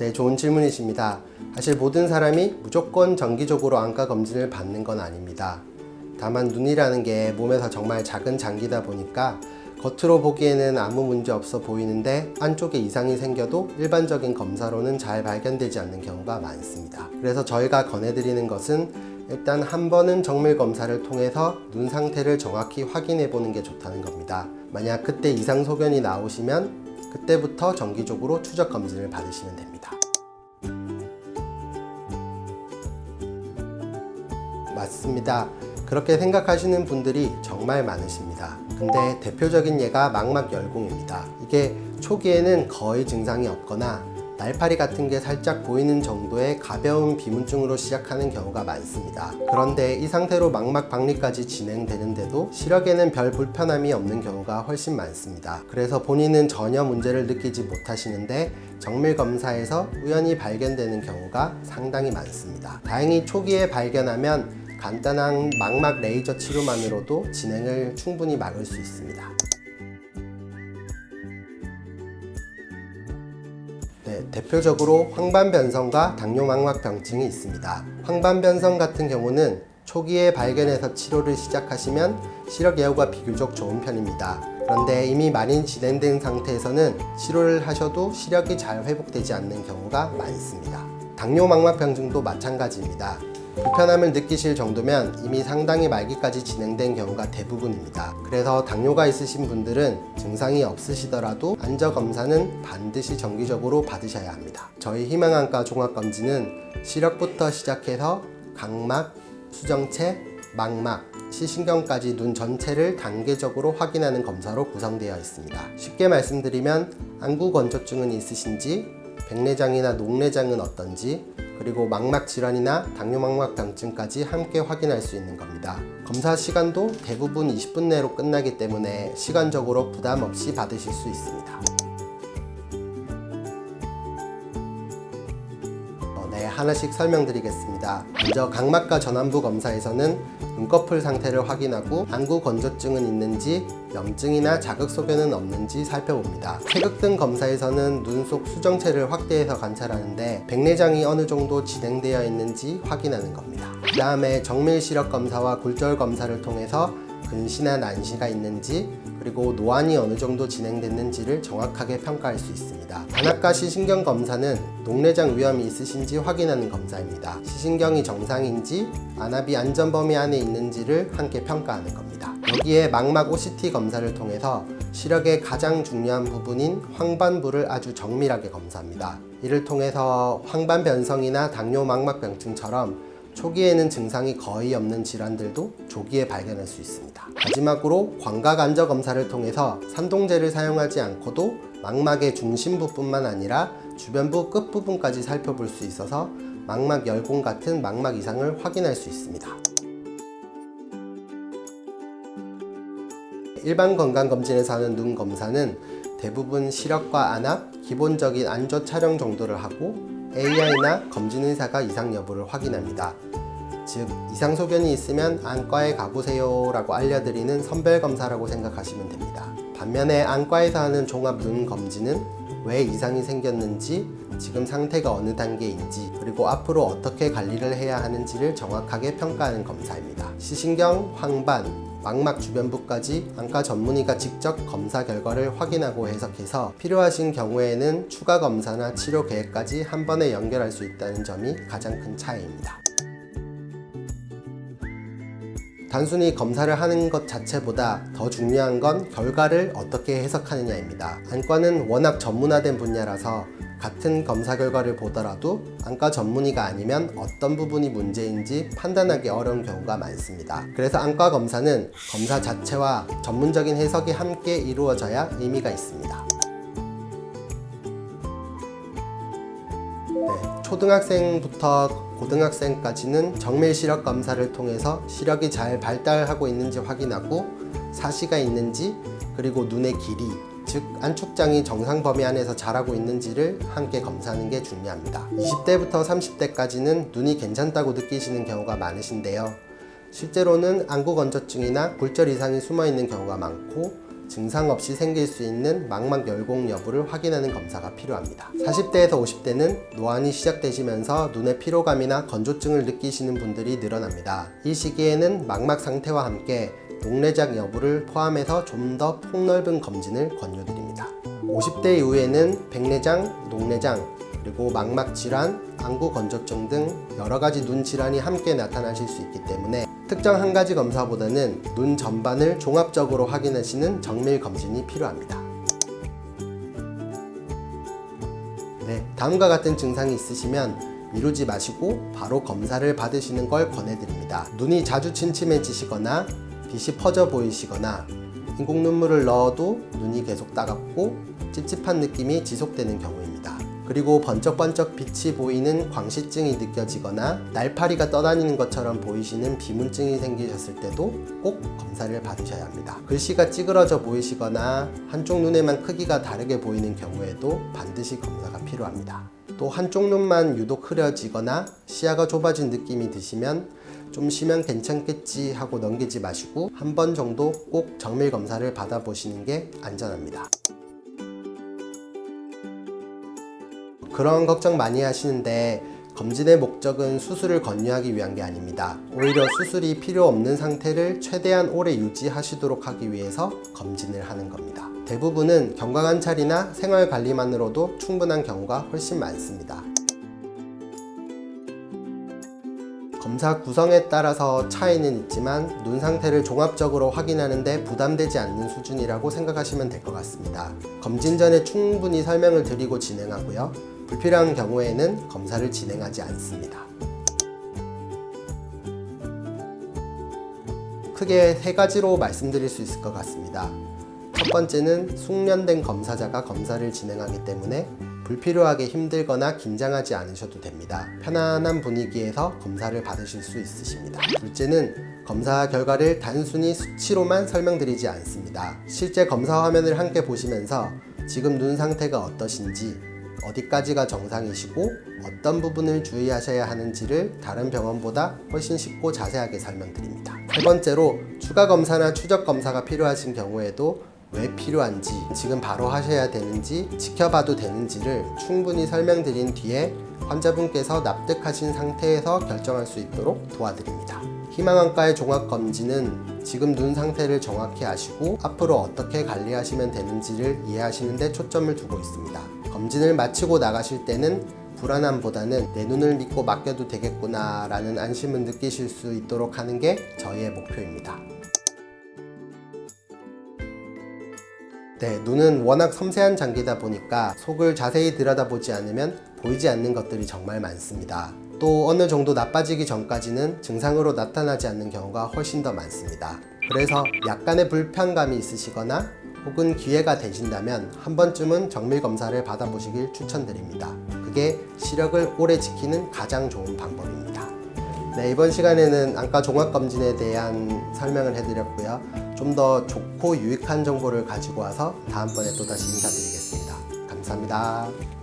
네, 좋은 질문이십니다. 사실 모든 사람이 무조건 정기적으로 안과 검진을 받는 건 아닙니다. 다만 눈이라는 게 몸에서 정말 작은 장기다 보니까 겉으로 보기에는 아무 문제 없어 보이는데 안쪽에 이상이 생겨도 일반적인 검사로는 잘 발견되지 않는 경우가 많습니다. 그래서 저희가 권해드리는 것은 일단 한 번은 정밀 검사를 통해서 눈 상태를 정확히 확인해 보는 게 좋다는 겁니다. 만약 그때 이상 소견이 나오시면 그때부터 정기적으로 추적 검진을 받으시면 됩니다. 맞습니다. 그렇게 생각하시는 분들이 정말 많으십니다. 근데 대표적인 예가 망막열공입니다. 이게 초기에는 거의 증상이 없거나 날파리 같은 게 살짝 보이는 정도의 가벼운 비문증으로 시작하는 경우가 많습니다. 그런데 이 상태로 망막 박리까지 진행되는데도 시력에는 별 불편함이 없는 경우가 훨씬 많습니다. 그래서 본인은 전혀 문제를 느끼지 못하시는데 정밀 검사에서 우연히 발견되는 경우가 상당히 많습니다. 다행히 초기에 발견하면 간단한 망막 레이저 치료만으로도 진행을 충분히 막을 수 있습니다. 네, 대표적으로 황반변성과 당뇨망막병증이 있습니다. 황반변성 같은 경우는 초기에 발견해서 치료를 시작하시면 시력 예후가 비교적 좋은 편입니다. 그런데 이미 많이 진행된 상태에서는 치료를 하셔도 시력이 잘 회복되지 않는 경우가 많습니다. 당뇨망막병증도 마찬가지입니다. 불편함을 느끼실 정도면 이미 상당히 말기까지 진행된 경우가 대부분입니다. 그래서 당뇨가 있으신 분들은 증상이 없으시더라도 안저검사는 반드시 정기적으로 받으셔야 합니다. 저희 희망안과 종합검진은 시력부터 시작해서 각막, 수정체, 망막, 시신경까지 눈 전체를 단계적으로 확인하는 검사로 구성되어 있습니다. 쉽게 말씀드리면 안구 건조증은 있으신지, 백내장이나 녹내장은 어떤지, 그리고 망막 질환이나 당뇨망막병증까지 함께 확인할 수 있는 겁니다. 검사 시간도 대부분 20분 내로 끝나기 때문에 시간적으로 부담 없이 받으실 수 있습니다. 네, 하나씩 설명드리겠습니다. 먼저 각막과 전완부 검사에서는 눈꺼풀 상태를 확인하고 안구 건조증은 있는지, 염증이나 자극 소견은 없는지 살펴봅니다. 태극등 검사에서는 눈 속 수정체를 확대해서 관찰하는데 백내장이 어느 정도 진행되어 있는지 확인하는 겁니다. 그 다음에 정밀 시력 검사와 굴절 검사를 통해서 근시나 난시가 있는지, 그리고 노안이 어느 정도 진행됐는지를 정확하게 평가할 수 있습니다. 안압과 시신경 검사는 녹내장 위험이 있으신지 확인하는 검사입니다. 시신경이 정상인지, 안압이 안전 범위 안에 있는지를 함께 평가하는 겁니다. 여기에 망막 OCT 검사를 통해서 시력의 가장 중요한 부분인 황반부를 아주 정밀하게 검사합니다. 이를 통해서 황반변성이나 당뇨망막병증처럼 초기에는 증상이 거의 없는 질환들도 조기에 발견할 수 있습니다. 마지막으로 광각 안저 검사를 통해서 산동제를 사용하지 않고도 망막의 중심부뿐만 아니라 주변부 끝부분까지 살펴볼 수 있어서 망막 열공 같은 망막 이상을 확인할 수 있습니다. 일반 건강검진에서 하는 눈 검사는 대부분 시력과 안압, 기본적인 안조 촬영 정도를 하고 AI나 검진 의사가 이상 여부를 확인합니다. 즉, 이상 소견이 있으면 안과에 가보세요 라고 알려드리는 선별검사라고 생각하시면 됩니다. 반면에 안과에서 하는 종합 눈 검진은 왜 이상이 생겼는지, 지금 상태가 어느 단계인지, 그리고 앞으로 어떻게 관리를 해야 하는지를 정확하게 평가하는 검사입니다. 시신경, 황반, 망막 주변부까지 안과 전문의가 직접 검사 결과를 확인하고 해석해서 필요하신 경우에는 추가 검사나 치료 계획까지 한 번에 연결할 수 있다는 점이 가장 큰 차이입니다. 단순히 검사를 하는 것 자체보다 더 중요한 건 결과를 어떻게 해석하느냐입니다. 안과는 워낙 전문화된 분야라서 같은 검사 결과를 보더라도 안과 전문의가 아니면 어떤 부분이 문제인지 판단하기 어려운 경우가 많습니다. 그래서 안과 검사는 검사 자체와 전문적인 해석이 함께 이루어져야 의미가 있습니다. 초등학생부터 고등학생까지는 정밀 시력 검사를 통해서 시력이 잘 발달하고 있는지 확인하고 사시가 있는지, 그리고 눈의 길이, 즉 안축장이 정상 범위 안에서 자라고 있는지를 함께 검사하는 게 중요합니다. 20대부터 30대까지는 눈이 괜찮다고 느끼시는 경우가 많으신데요. 실제로는 안구 건조증이나 굴절 이상이 숨어 있는 경우가 많고, 증상 없이 생길 수 있는 망막 열공 여부를 확인하는 검사가 필요합니다. 40대에서 50대는 노안이 시작되시면서 눈의 피로감이나 건조증을 느끼시는 분들이 늘어납니다. 이 시기에는 망막 상태와 함께 녹내장 여부를 포함해서 좀 더 폭넓은 검진을 권유드립니다. 50대 이후에는 백내장, 녹내장, 그리고 망막 질환, 안구 건조증 등 여러가지 눈 질환이 함께 나타나실 수 있기 때문에 특정 한 가지 검사보다는 눈 전반을 종합적으로 확인하시는 정밀 검진이 필요합니다. 네, 다음과 같은 증상이 있으시면 미루지 마시고 바로 검사를 받으시는 걸 권해드립니다. 눈이 자주 침침해지시거나 빛이 퍼져 보이시거나 인공 눈물을 넣어도 눈이 계속 따갑고 찝찝한 느낌이 지속되는 경우입니다. 그리고 번쩍번쩍 빛이 보이는 광시증이 느껴지거나 날파리가 떠다니는 것처럼 보이시는 비문증이 생기셨을 때도 꼭 검사를 받으셔야 합니다. 글씨가 찌그러져 보이시거나 한쪽 눈에만 크기가 다르게 보이는 경우에도 반드시 검사가 필요합니다. 또 한쪽 눈만 유독 흐려지거나 시야가 좁아진 느낌이 드시면 좀 쉬면 괜찮겠지 하고 넘기지 마시고 한 번 정도 꼭 정밀 검사를 받아보시는 게 안전합니다. 그런 걱정 많이 하시는데 검진의 목적은 수술을 권유하기 위한 게 아닙니다. 오히려 수술이 필요 없는 상태를 최대한 오래 유지하시도록 하기 위해서 검진을 하는 겁니다. 대부분은 경과관찰이나 생활관리만으로도 충분한 경우가 훨씬 많습니다. 검사 구성에 따라서 차이는 있지만 눈 상태를 종합적으로 확인하는 데 부담되지 않는 수준이라고 생각하시면 될 것 같습니다. 검진 전에 충분히 설명을 드리고 진행하고요. 불필요한 경우에는 검사를 진행하지 않습니다. 크게 세 가지로 말씀드릴 수 있을 것 같습니다. 첫 번째는 숙련된 검사자가 검사를 진행하기 때문에 불필요하게 힘들거나 긴장하지 않으셔도 됩니다. 편안한 분위기에서 검사를 받으실 수 있으십니다. 둘째는 검사 결과를 단순히 수치로만 설명드리지 않습니다. 실제 검사 화면을 함께 보시면서 지금 눈 상태가 어떠신지, 어디까지가 정상이시고 어떤 부분을 주의하셔야 하는지를 다른 병원보다 훨씬 쉽고 자세하게 설명드립니다. 세 번째로 추가 검사나 추적 검사가 필요하신 경우에도 왜 필요한지, 지금 바로 하셔야 되는지, 지켜봐도 되는지를 충분히 설명드린 뒤에 환자분께서 납득하신 상태에서 결정할 수 있도록 도와드립니다. 희망안과의 종합검진은 지금 눈 상태를 정확히 아시고 앞으로 어떻게 관리하시면 되는지를 이해하시는 데 초점을 두고 있습니다. 검진을 마치고 나가실 때는 불안함보다는 내 눈을 믿고 맡겨도 되겠구나 라는 안심을 느끼실 수 있도록 하는 게 저희의 목표입니다. 네, 눈은 워낙 섬세한 장기다 보니까 속을 자세히 들여다보지 않으면 보이지 않는 것들이 정말 많습니다. 또 어느 정도 나빠지기 전까지는 증상으로 나타나지 않는 경우가 훨씬 더 많습니다. 그래서 약간의 불편감이 있으시거나 혹은 기회가 되신다면 한 번쯤은 정밀 검사를 받아보시길 추천드립니다. 그게 시력을 오래 지키는 가장 좋은 방법입니다. 네, 이번 시간에는 안과 종합검진에 대한 설명을 해드렸고요. 좀 더 좋고 유익한 정보를 가지고 와서 다음번에 또다시 인사드리겠습니다. 감사합니다.